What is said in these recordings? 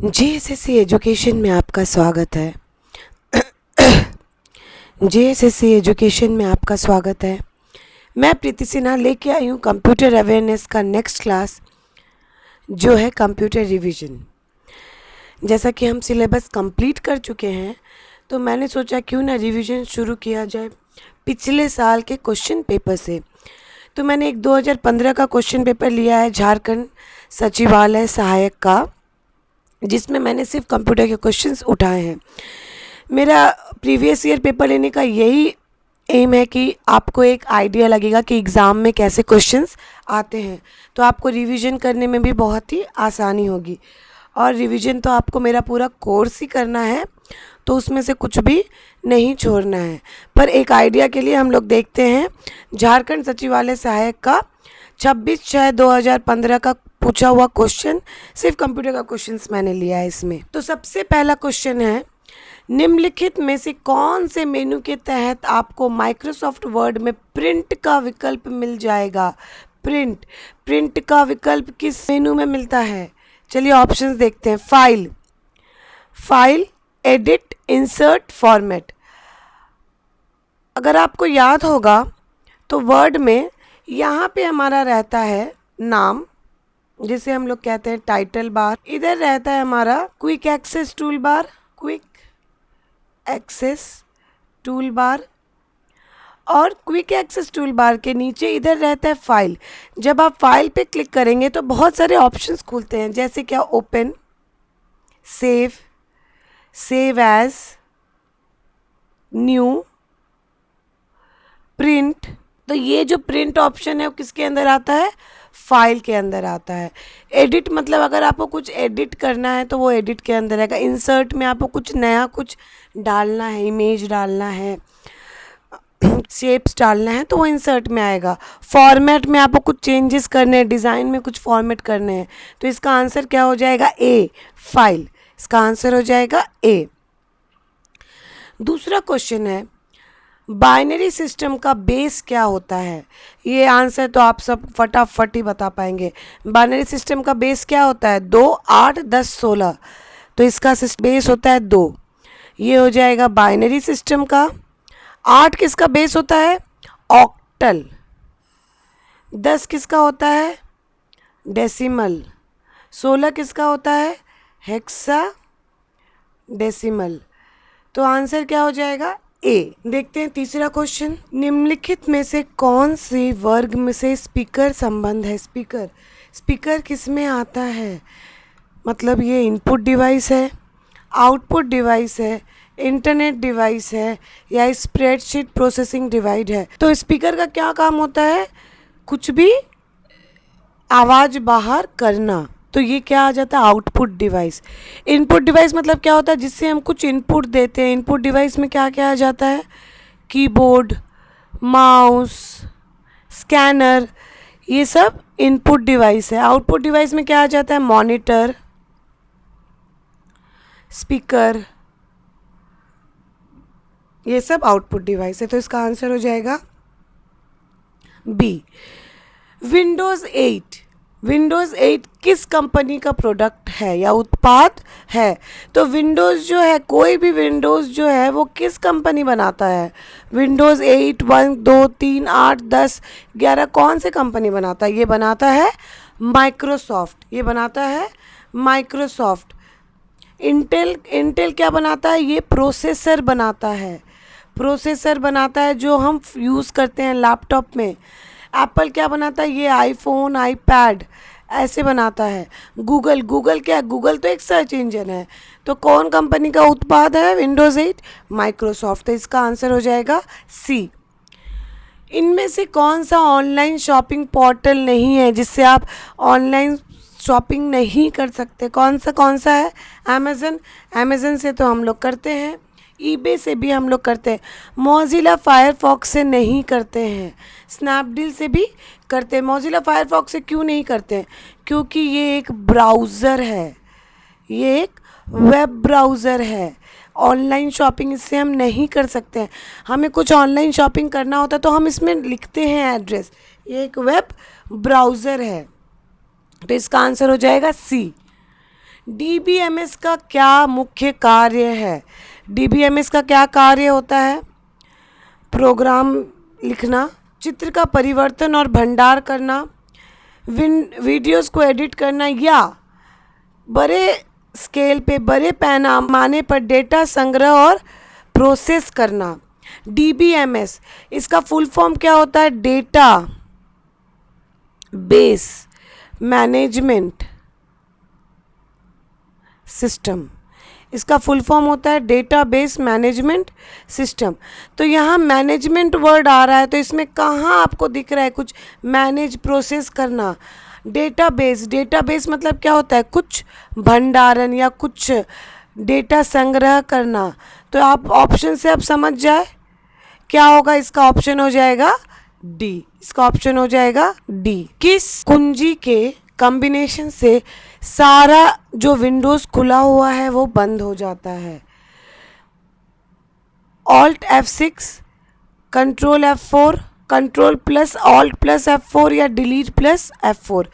JSSC education में आपका स्वागत है। जेएसएससी एजुकेशन में आपका स्वागत है। मैं प्रीति सिन्हा लेके आई हूँ कंप्यूटर अवेयरनेस का नेक्स्ट क्लास, जो है कंप्यूटर रिवीजन। जैसा कि हम सिलेबस कंप्लीट कर चुके हैं, तो मैंने सोचा क्यों ना रिवीजन शुरू किया जाए पिछले साल के क्वेश्चन पेपर से। तो मैंने एक 2015 का क्वेश्चन पेपर लिया है झारखंड सचिवालय सहायक का, जिसमें मैंने सिर्फ कंप्यूटर के क्वेश्चंस उठाए हैं। मेरा प्रीवियस ईयर पेपर लेने का यही एम है कि आपको एक आइडिया लगेगा कि एग्ज़ाम में कैसे क्वेश्चंस आते हैं, तो आपको रिवीजन करने में भी बहुत ही आसानी होगी। और रिवीजन तो आपको मेरा पूरा कोर्स ही करना है, तो उसमें से कुछ भी नहीं छोड़ना है। पर एक आइडिया के लिए हम लोग देखते हैं झारखंड सचिवालय सहायक का 26/6/2015 का पूछा हुआ क्वेश्चन। सिर्फ कंप्यूटर का क्वेश्चंस मैंने लिया है इसमें। तो सबसे पहला क्वेश्चन है, निम्नलिखित में से कौन से मेनू के तहत आपको माइक्रोसॉफ्ट वर्ड में प्रिंट का विकल्प मिल जाएगा। प्रिंट का विकल्प किस मेनू में मिलता है? चलिए ऑप्शंस देखते हैं। File, edit, insert, format. अगर आपको याद होगा तो वर्ड में यहाँ पे हमारा रहता है नाम, जिसे हम लोग कहते हैं टाइटल बार। इधर रहता है हमारा क्विक एक्सेस टूल बार, और क्विक एक्सेस टूल बार के नीचे इधर रहता है फाइल। जब आप फाइल पे क्लिक करेंगे तो बहुत सारे ऑप्शंस खुलते हैं, जैसे क्या open, save as, new, print. तो ये जो प्रिंट ऑप्शन है वो किसके अंदर आता है? फाइल के अंदर आता है। एडिट मतलब अगर आपको कुछ एडिट करना है तो वो एडिट के अंदर आएगा। इंसर्ट में आपको कुछ नया कुछ डालना है, इमेज डालना है, शेप्स डालना है, तो वो इंसर्ट में आएगा। फॉर्मेट में आपको कुछ चेंजेस करने हैं, डिज़ाइन में कुछ फॉर्मेट करने हैं, तो इसका आंसर क्या हो जाएगा? ए, फाइल। इसका आंसर हो जाएगा ए। दूसरा क्वेश्चन है, बाइनरी सिस्टम का बेस क्या होता है? ये आंसर तो आप सब फटाफट ही बता पाएंगे। बाइनरी सिस्टम का बेस क्या होता है? 2, 8, 10, 16। तो इसका बेस होता है 2। ये हो जाएगा बाइनरी सिस्टम का। 8 किसका बेस होता है? ऑक्टल। 10 किसका होता है? डेसिमल। 16 किसका होता है? Hexa decimal. तो आंसर क्या हो जाएगा? ए। देखते हैं तीसरा क्वेश्चन, निम्नलिखित में से कौन से वर्ग में से स्पीकर संबंध है? स्पीकर किस में आता है? मतलब ये इनपुट डिवाइस है, आउटपुट डिवाइस है, इंटरनेट डिवाइस है, या स्प्रेडशीट प्रोसेसिंग डिवाइस है। तो स्पीकर का क्या काम होता है? कुछ भी आवाज़ बाहर करना। तो ये क्या आ जाता है? Output device. इनपुट डिवाइस मतलब क्या होता है? जिससे हम कुछ इनपुट देते हैं। इनपुट डिवाइस में क्या क्या आ जाता है? कीबोर्ड, माउस, स्कैनर, ये सब इनपुट डिवाइस है। आउटपुट डिवाइस में क्या आ जाता है? मॉनिटर, स्पीकर, ये सब आउटपुट डिवाइस है। तो इसका आंसर हो जाएगा बी। विंडोज़ 8 किस कंपनी का प्रोडक्ट है या उत्पाद है? तो विंडोज़ जो है, कोई भी विंडोज़ जो है वो किस कंपनी बनाता है? विंडोज़ 8, 1, 2, 3, 8, 10, 11 कौन से कंपनी बनाता है? ये बनाता है माइक्रोसॉफ्ट। ये बनाता है माइक्रोसॉफ्ट। इंटेल क्या बनाता है? ये प्रोसेसर बनाता है जो हम यूज़ करते हैं लैपटॉप में। एप्पल क्या बनाता है? ये आईफोन, आईपैड ऐसे बनाता है। गूगल क्या है? गूगल तो एक सर्च इंजन है। तो कौन कंपनी का उत्पाद है विंडोज़ 8? माइक्रोसॉफ्ट। तो इसका आंसर हो जाएगा सी। इनमें से कौन सा ऑनलाइन शॉपिंग पोर्टल नहीं है जिससे आप ऑनलाइन शॉपिंग नहीं कर सकते? कौन सा है? अमेज़न से तो हम लोग करते हैं, ईबे से भी हम लोग करते हैं, मोज़िला फायरफॉक्स से नहीं करते हैं, स्नैपडील से भी करते हैं। मोज़िला फायरफॉक्स से क्यों नहीं करते हैं? क्योंकि ये एक ब्राउज़र है, ये एक वेब ब्राउज़र है। ऑनलाइन शॉपिंग इससे हम नहीं कर सकते हैं। हमें कुछ ऑनलाइन शॉपिंग करना होता है तो हम इसमें लिखते हैं एड्रेस। ये एक वेब ब्राउज़र है। तो इसका आंसर हो जाएगा सी। डीबीएमएस का क्या मुख्य कार्य है? डीबीएमएस का क्या कार्य होता है? प्रोग्राम लिखना, चित्र का परिवर्तन और भंडार करना, वीडियोस को एडिट करना, या बड़े स्केल पे बड़े पैमाने पर डेटा संग्रह और प्रोसेस करना। डीबीएमएस, इसका फुल फॉर्म क्या होता है? Data base management system. इसका फुल फॉर्म होता है डेटाबेस मैनेजमेंट सिस्टम। तो यहाँ मैनेजमेंट वर्ड आ रहा है, तो इसमें कहाँ आपको दिख रहा है कुछ मैनेज प्रोसेस करना? डेटाबेस, डेटाबेस मतलब क्या होता है? कुछ भंडारण या कुछ डेटा संग्रह करना। तो आप ऑप्शन से अब समझ जाए क्या होगा। इसका ऑप्शन हो जाएगा डी। इसका ऑप्शन हो जाएगा डी। किस कुंजी के कॉम्बिनेशन से सारा जो विंडोज खुला हुआ है वो बंद हो जाता है? Alt F6, control F4, control plus alt plus F4 या डिलीट प्लस F4?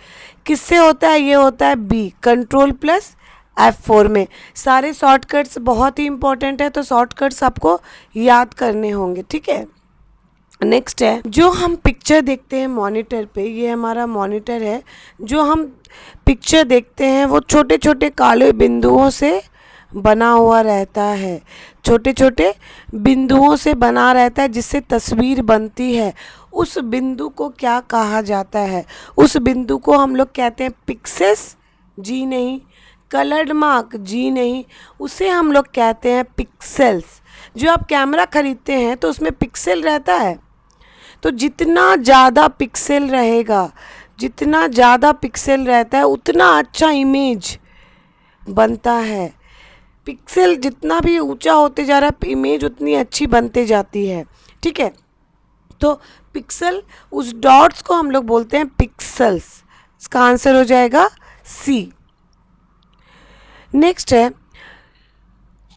किससे होता है? ये होता है बी, कंट्रोल प्लस F4 में। सारे शॉर्टकट्स बहुत ही इंपॉर्टेंट है, तो शॉर्टकट्स आपको याद करने होंगे, ठीक है। नेक्स्ट है, जो हम पिक्चर देखते हैं मॉनिटर पे, ये हमारा मॉनिटर है, जो हम पिक्चर देखते हैं वो छोटे छोटे काले बिंदुओं से बना हुआ रहता है। छोटे छोटे बिंदुओं से बना रहता है जिससे तस्वीर बनती है। उस बिंदु को क्या कहा जाता है? उस बिंदु को हम लोग कहते हैं पिक्सेस, जी नहीं। कलर्ड मार्क, जी नहीं। उसे हम लोग कहते हैं पिक्सेल्स। जो आप कैमरा खरीदते हैं तो उसमें पिक्सल रहता है, तो जितना ज़्यादा पिक्सल रहेगा, जितना ज़्यादा पिक्सल रहता है उतना अच्छा इमेज बनता है। पिक्सल जितना भी ऊंचा होते जा रहा है, इमेज उतनी अच्छी बनते जाती है, ठीक है। तो पिक्सल, उस डॉट्स को हम लोग बोलते हैं पिक्सल्स। इसका आंसर हो जाएगा सी। नेक्स्ट है,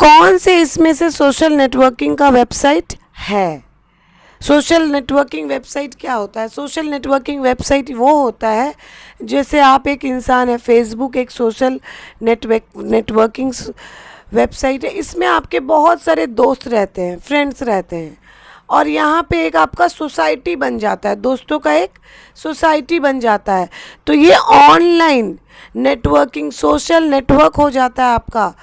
कौन से इसमें से सोशल नेटवर्किंग का वेबसाइट है? सोशल नेटवर्किंग वेबसाइट क्या होता है? सोशल नेटवर्किंग वेबसाइट वो होता है, जैसे आप एक इंसान है, फेसबुक एक सोशल नेटवर्किंग वेबसाइट है। इसमें आपके बहुत सारे दोस्त रहते हैं, फ्रेंड्स रहते हैं, और यहाँ पे एक आपका सोसाइटी बन जाता है, दोस्तों का एक सोसाइटी बन जाता है। तो ये ऑनलाइन नेटवर्किंग सोशल नेटवर्क हो जाता है आपका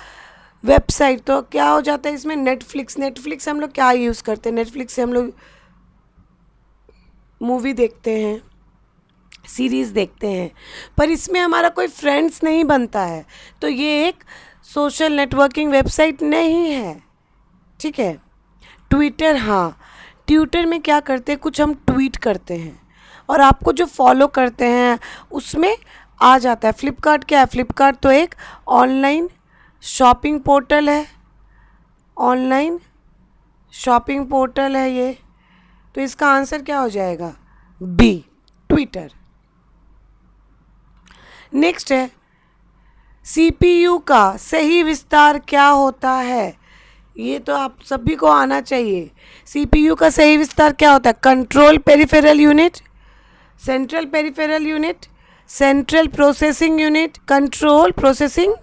वेबसाइट। तो क्या हो जाता है इसमें? नेटफ्लिक्स हम लोग क्या यूज़ करते हैं? नेटफ्लिक्स से हम लोग मूवी देखते हैं, सीरीज़ देखते हैं, पर इसमें हमारा कोई फ्रेंड्स नहीं बनता है, तो ये एक सोशल नेटवर्किंग वेबसाइट नहीं है, ठीक है। ट्विटर, हाँ, ट्विटर में क्या करते हैं, कुछ हम ट्वीट करते हैं और आपको जो फॉलो करते हैं उसमें आ जाता है। फ्लिपकार्ट क्या है? फ्लिपकार्ट तो एक ऑनलाइन शॉपिंग पोर्टल है, ऑनलाइन शॉपिंग पोर्टल है ये। तो इसका आंसर क्या हो जाएगा? B, Twitter. नेक्स्ट है, सीपीयू का सही विस्तार क्या होता है? ये तो आप सभी को आना चाहिए। सीपीयू का सही विस्तार क्या होता है? Control peripheral unit, central peripheral unit, central processing unit, control processing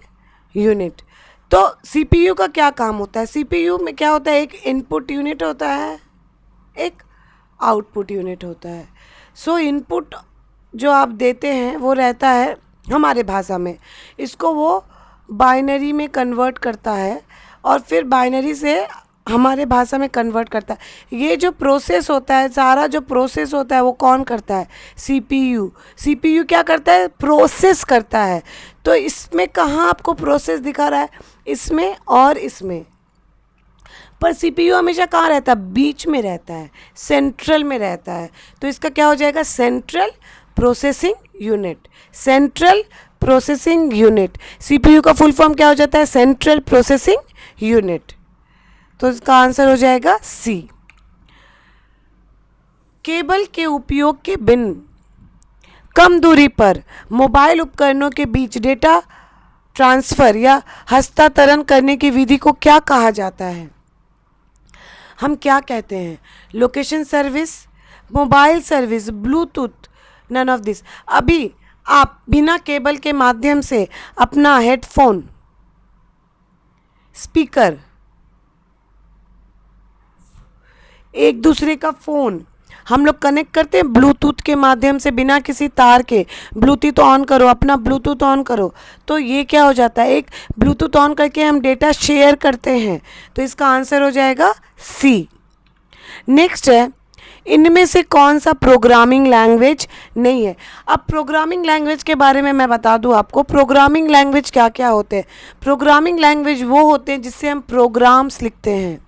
unit. तो सीपीयू का क्या काम होता है? सीपीयू में क्या होता है? एक इनपुट यूनिट होता है, एक आउटपुट यूनिट होता है। सो इनपुट जो आप देते हैं वो रहता है हमारे भाषा में, इसको वो बाइनरी में कन्वर्ट करता है और फिर बाइनरी से हमारे भाषा में कन्वर्ट करता है। ये जो प्रोसेस होता है, सारा जो प्रोसेस होता है वो कौन करता है? सीपीयू। सीपीयू क्या करता है? प्रोसेस करता है। तो इसमें कहाँ आपको प्रोसेस दिखा रहा है? इसमें और इसमें। पर सीपीयू हमेशा कहाँ रहता है? बीच में रहता है, सेंट्रल में रहता है। तो इसका क्या हो जाएगा? Central processing unit. Central processing unit. CPU का फुल फॉर्म क्या हो जाता है? Central processing unit. तो इसका आंसर हो जाएगा सी। केबल के उपयोग के बिन कम दूरी पर मोबाइल उपकरणों के बीच डेटा ट्रांसफर या हस्तांतरण करने की विधि को क्या कहा जाता है? हम क्या कहते हैं? Location service, mobile service, Bluetooth, none of this. अभी आप बिना केबल के माध्यम से अपना हेडफोन, स्पीकर, एक दूसरे का फ़ोन हम लोग कनेक्ट करते हैं ब्लूटूथ के माध्यम से, बिना किसी तार के। ब्लूटूथ ऑन करो, अपना ब्लूटूथ ऑन करो, तो ये क्या हो जाता है, एक ब्लूटूथ ऑन करके हम डेटा शेयर करते हैं। तो इसका आंसर हो जाएगा सी। नेक्स्ट है, इनमें से कौन सा प्रोग्रामिंग लैंग्वेज नहीं है। अब प्रोग्रामिंग लैंग्वेज के बारे में मैं बता दूं आपको, प्रोग्रामिंग लैंग्वेज क्या क्या होते हैं। प्रोग्रामिंग लैंग्वेज वो होते हैं जिससे हम प्रोग्राम्स लिखते हैं,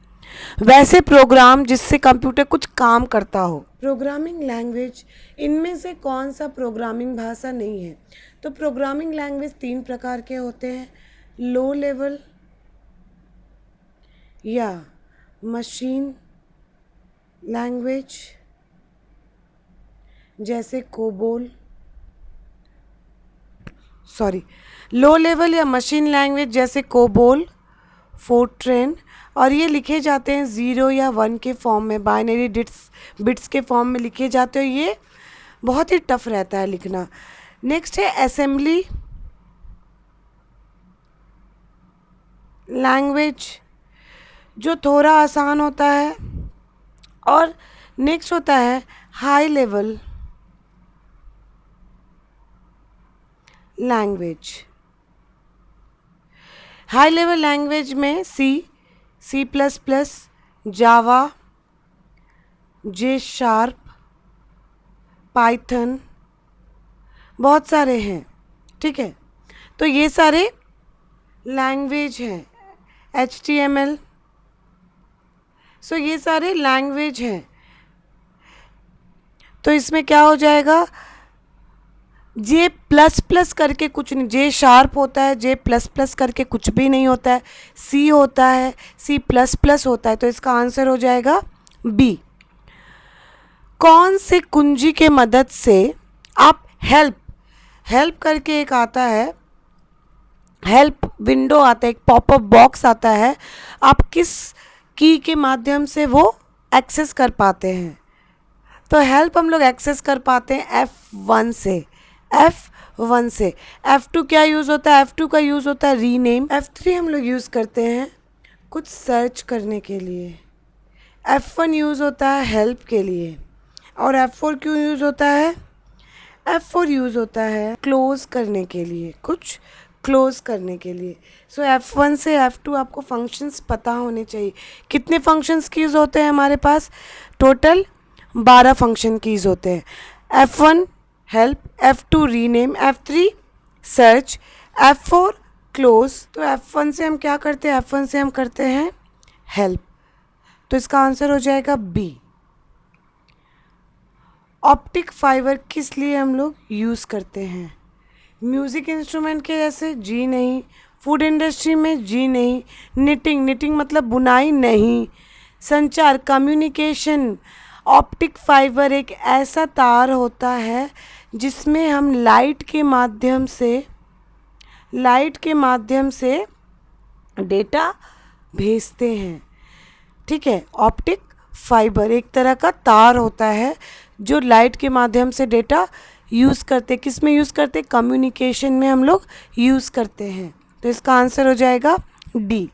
वैसे प्रोग्राम जिससे कंप्यूटर कुछ काम करता हो। प्रोग्रामिंग लैंग्वेज, इनमें से कौन सा प्रोग्रामिंग भाषा नहीं है। तो प्रोग्रामिंग लैंग्वेज 3 प्रकार के होते हैं, लो लेवल या मशीन लैंग्वेज जैसे कोबोल, लो लेवल या मशीन लैंग्वेज जैसे कोबोल, फोर्ट्रेन, और ये लिखे जाते हैं 0 या 1 के फॉर्म में, बाइनरी बिट्स के फॉर्म में लिखे जाते हैं। ये बहुत ही टफ रहता है लिखना। नेक्स्ट है असेंबली लैंग्वेज, जो थोड़ा आसान होता है। और नेक्स्ट होता है high level language. High level language में सी प्लस प्लस, जावा, जे शार्प, पाइथन, बहुत सारे हैं, ठीक है। तो ये सारे लैंग्वेज हैं, HTML, सो ये सारे लैंग्वेज हैं। तो इसमें क्या हो जाएगा, जे प्लस प्लस करके कुछ नहीं, जे शार्प होता है, जे प्लस प्लस करके कुछ भी नहीं होता है, सी होता है, सी प्लस प्लस होता है। तो इसका आंसर हो जाएगा बी। कौन से कुंजी के मदद से आप हेल्प करके एक आता है, हेल्प विंडो आता है, एक पॉपअप बॉक्स आता है, आप किस की के माध्यम से वो एक्सेस कर पाते हैं। तो हेल्प हम लोग एक्सेस कर पाते हैं F1 से, F1 से। F2 क्या यूज़ होता है, F2 का यूज़ होता है रीनेम। F3 हम लोग यूज़ करते हैं कुछ सर्च करने के लिए। F1 यूज़ होता है हेल्प के लिए। और F4 क्यों यूज़ होता है, F4 यूज़ होता है क्लोज करने के लिए, कुछ क्लोज करने के लिए। सो F1 से F2 आपको फंक्शंस पता होने चाहिए। कितने फंक्शंस कीज़ होते हैं हमारे पास, टोटल 12 फंक्शन कीज़ होते हैं। F1 help, F2 rename, F3 search, F4 close. तो F1 से हम क्या करते हैं, F1 से हम करते हैं हेल्प। तो इसका आंसर हो जाएगा बी। ऑप्टिक फाइबर किस लिए हम लोग यूज़ करते हैं, म्यूज़िक इंस्ट्रूमेंट के जैसे, जी नहीं। फूड इंडस्ट्री में, जी नहीं। निटिंग मतलब बुनाई, नहीं। संचार, कम्युनिकेशन। ऑप्टिक फाइबर एक ऐसा तार होता है जिसमें हम लाइट के माध्यम से डेटा भेजते हैं, ठीक है। ऑप्टिक फाइबर एक तरह का तार होता है जो लाइट के माध्यम से डेटा यूज़ करते, किस में यूज़ करते, कम्युनिकेशन में हम लोग यूज़ करते हैं। तो इसका आंसर हो जाएगा डी।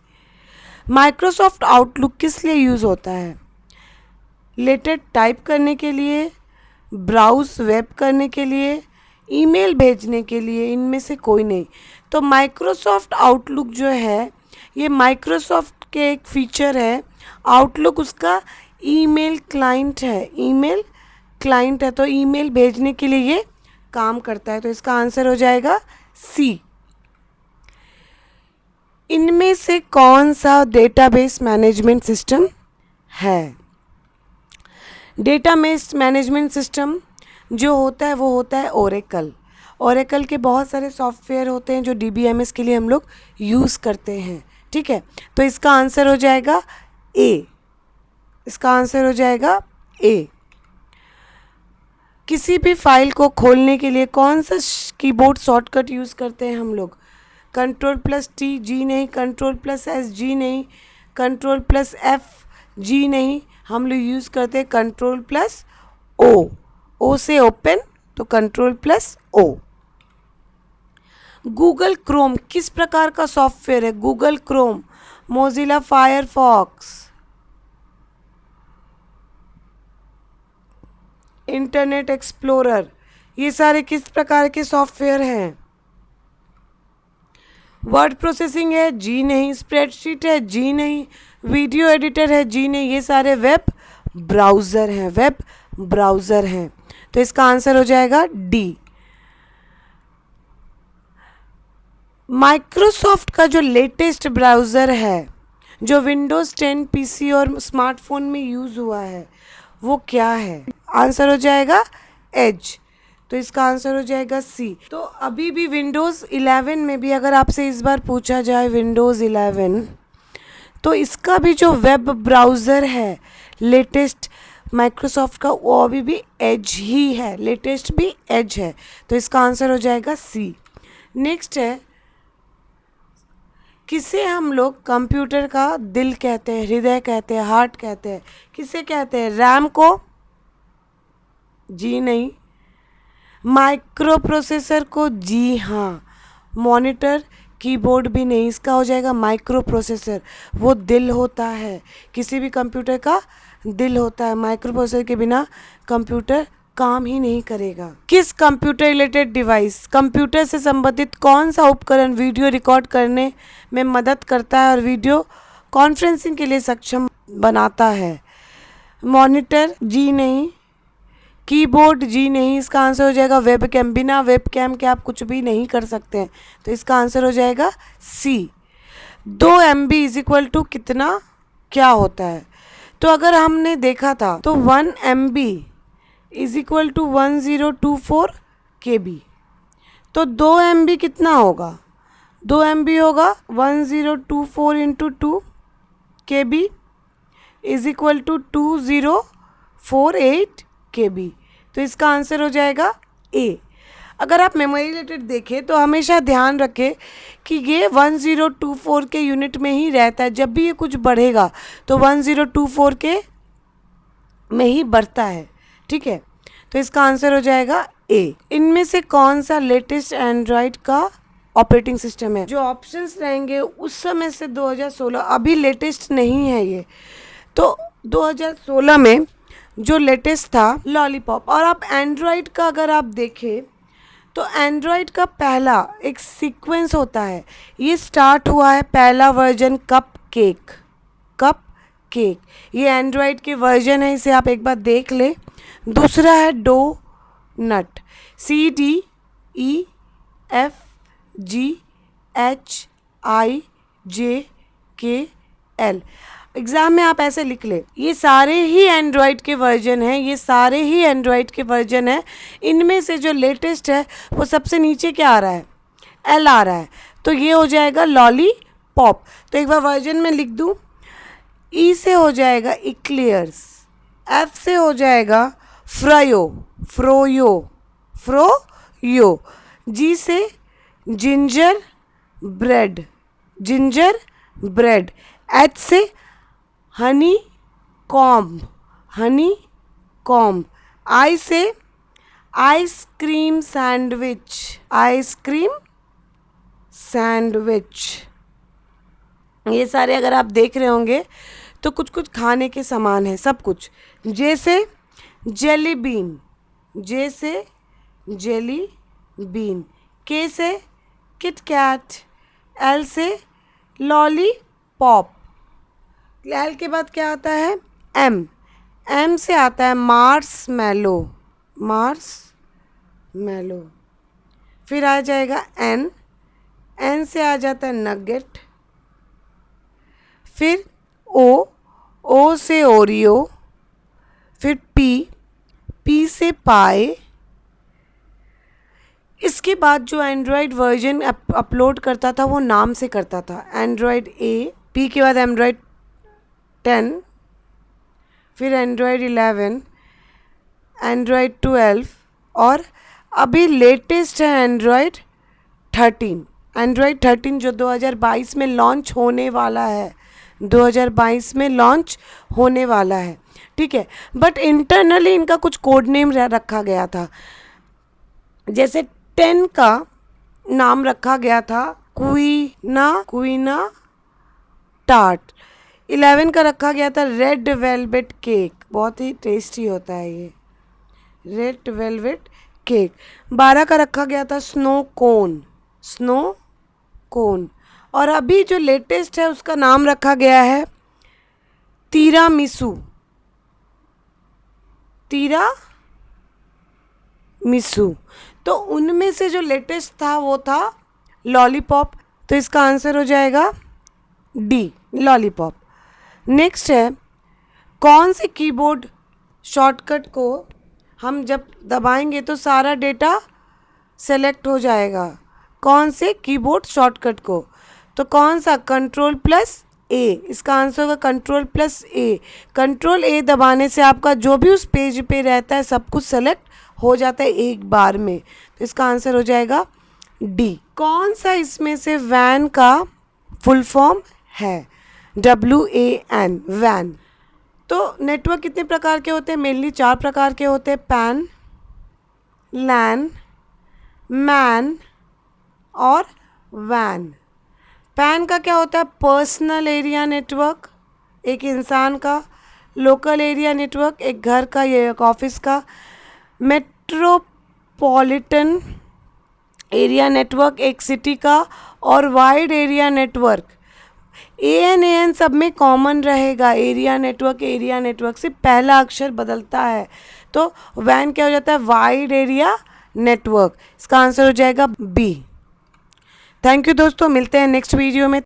माइक्रोसॉफ्ट आउटलुक किस लिए यूज़ होता है, लेटर टाइप करने के लिए, ब्राउज वेब करने के लिए, ईमेल भेजने के लिए, इनमें से कोई नहीं। तो माइक्रोसॉफ्ट आउटलुक जो है, ये माइक्रोसॉफ्ट के एक फीचर है। आउटलुक उसका ईमेल क्लाइंट है, ईमेल क्लाइंट है, तो ईमेल भेजने के लिए ये काम करता है। तो इसका आंसर हो जाएगा सी। इनमें से कौन सा डेटाबेस मैनेजमेंट सिस्टम है, डेटाबेस मैनेजमेंट सिस्टम जो होता है वो होता है ओरेकल। ओरेकल के बहुत सारे सॉफ्टवेयर होते हैं जो DBMS के लिए हम लोग यूज़ करते हैं, ठीक है। तो इसका आंसर हो जाएगा ए, इसका आंसर हो जाएगा ए। किसी भी फाइल को खोलने के लिए कौन सा कीबोर्ड शॉर्टकट यूज़ करते हैं हम लोग, Ctrl+T, जी नहीं। Ctrl+S, जी नहीं। Ctrl+F, जी नहीं। हम लोग यूज़ करते हैं Ctrl+O, ओ से ओपन, तो Ctrl+O। गूगल क्रोम किस प्रकार का सॉफ्टवेयर है? Google Chrome, Mozilla Firefox, internet explorer, ये सारे किस प्रकार के सॉफ्टवेयर हैं? वर्ड प्रोसेसिंग है? जी नहीं। स्प्रेडशीट है? जी नहीं। वीडियो एडिटर है? जी नहीं। ये सारे वेब ब्राउज़र हैं, वेब ब्राउज़र हैं। तो इसका आंसर हो जाएगा डी। माइक्रोसॉफ्ट का जो लेटेस्ट ब्राउज़र है, जो विंडोज़ 10 पीसी और स्मार्टफोन में यूज़ हुआ है, वो क्या है? आंसर हो जाएगा एज। तो इसका आंसर हो जाएगा सी। तो अभी भी विंडोज़ 11 में भी अगर आपसे इस बार पूछा जाए विंडोज़ 11, तो इसका भी जो वेब ब्राउज़र है लेटेस्ट माइक्रोसॉफ्ट का, वो अभी भी एज ही है, लेटेस्ट भी एज है। तो इसका आंसर हो जाएगा सी। नेक्स्ट है, किसे हम लोग कंप्यूटर का दिल कहते हैं, हृदय कहते हैं, हार्ट कहते हैं? किसे कहते हैं? रैम को? जी नहीं। माइक्रो प्रोसेसर को? जी हाँ। मॉनिटर, कीबोर्ड भी नहीं, इसका हो जाएगा माइक्रो प्रोसेसर। वो दिल होता है, किसी भी कंप्यूटर का दिल होता है। माइक्रो प्रोसेसर के बिना कंप्यूटर काम ही नहीं करेगा। किस कंप्यूटर रिलेटेड डिवाइस, कंप्यूटर से संबंधित कौन सा उपकरण वीडियो रिकॉर्ड करने में मदद करता है और वीडियो कॉन्फ्रेंसिंग के लिए सक्षम बनाता है? मॉनिटर? जी नहीं। कीबोर्ड? जी नहीं। इसका आंसर हो जाएगा वेबकैम। बिना वेबकैम के आप कुछ भी नहीं कर सकते हैं। तो इसका आंसर हो जाएगा सी। 2 MB इज इक्वल टू कितना, क्या होता है? तो अगर हमने देखा था तो 1 MB is equal to 1024 KB। तो 2 MB कितना होगा? 2 MB होगा 1024 into 2 KB is equal to 2048 KB। तो इसका आंसर हो जाएगा ए। अगर आप मेमोरी रिलेटेड देखें तो हमेशा ध्यान रखें कि ये 1024 के यूनिट में ही रहता है। जब भी ये कुछ बढ़ेगा तो 1024 के में ही बढ़ता है, ठीक है? तो इसका आंसर हो जाएगा ए। इनमें से कौन सा लेटेस्ट एंड्रॉयड का ऑपरेटिंग सिस्टम है? जो ऑप्शंस रहेंगे उस समय से 2016, अभी लेटेस्ट नहीं है ये। तो 2016 में जो लेटेस्ट था लॉलीपॉप। और आप एंड्रॉयड का अगर आप देखें तो एंड्रॉयड का पहला एक सीक्वेंस होता है। ये स्टार्ट हुआ है पहला version cup cake, cup cake, ये एंड्रॉयड के वर्जन है, इसे आप एक बार देख ले। दूसरा है डो नट, CDEFGHIJKL। एग्ज़ाम में आप ऐसे लिख ले। ये सारे ही एंड्रॉयड के वर्जन हैं, ये सारे ही एंड्रॉयड के वर्जन हैं। इनमें से जो लेटेस्ट है वो सबसे नीचे क्या आ रहा है? एल आ रहा है। तो ये हो जाएगा लॉलीपॉप। तो एक बार वर्जन में लिख दूँ। ई से हो जाएगा इक्लियर्स, एफ से हो जाएगा फ्रायो, फ्रोयो, जी से जिंजर ब्रेड, एच से हनी कॉम्ब, आई से आइसक्रीम सैंडविच। ये सारे अगर आप देख रहे होंगे तो कुछ कुछ खाने के सामान है सब कुछ। जे से जेली बीन, के से किट कैट, एल से लॉलीपॉप, एल के बाद क्या आता है? एम से आता है मार्शमैलो, फिर आ जाएगा एन से आ जाता है नगेट, फिर ओ से ओरियो, फिर पी से पाए। इसके बाद जो एंड्रॉयड वर्जन अपलोड करता था वो नाम से करता था, एंड्रॉयड ए, पी के बाद एंड्रॉयड 10, फिर एंड्रॉयड 11, एंड्रॉयड 12 और अभी लेटेस्ट है एंड्रॉयड 13। एंड्रॉयड 13 जो 2022 में लॉन्च होने वाला है, 2022 में लॉन्च होने वाला है, ठीक है? बट इंटरनली इनका कुछ कोड नेम रखा गया था। जैसे 10 का नाम रखा गया था क्वीना टार्ट। 11 का रखा गया था रेड वेलवेट केक, बहुत ही टेस्टी होता है ये रेड वेलवेट केक। 12 का रखा गया था स्नो कोन। और अभी जो लेटेस्ट है उसका नाम रखा गया है तीरामिसू। तो उनमें से जो लेटेस्ट था वो था लॉलीपॉप, तो इसका आंसर हो जाएगा डी, लॉलीपॉप। नेक्स्ट है, कौन से कीबोर्ड शॉर्टकट को हम जब दबाएंगे तो सारा डेटा सेलेक्ट हो जाएगा? कौन से कीबोर्ड शॉर्टकट को? तो कौन सा? कंट्रोल प्लस ए, इसका आंसर होगा कंट्रोल प्लस ए। कंट्रोल ए दबाने से आपका जो भी उस पेज पे रहता है सब कुछ सेलेक्ट हो जाता है एक बार में, तो इसका आंसर हो जाएगा डी। कौन सा इसमें से वैन का फुल फॉर्म है? WAN, वैन। तो नेटवर्क कितने प्रकार के होते हैं? मेनली 4 प्रकार के होते हैं, पैन, लैन, मैन और वैन। पैन का क्या होता है? पर्सनल एरिया नेटवर्क, एक इंसान का। लोकल एरिया नेटवर्क, एक घर का या एक ऑफिस का। मेट्रोपॉलिटन एरिया नेटवर्क, एक सिटी का। और वाइड एरिया नेटवर्क, AN सब में कॉमन रहेगा। एरिया नेटवर्क से पहला अक्षर बदलता है, तो वैन क्या हो जाता है? Wide area network. इसका आंसर हो जाएगा बी। थैंक यू दोस्तों, मिलते हैं नेक्स्ट वीडियो में।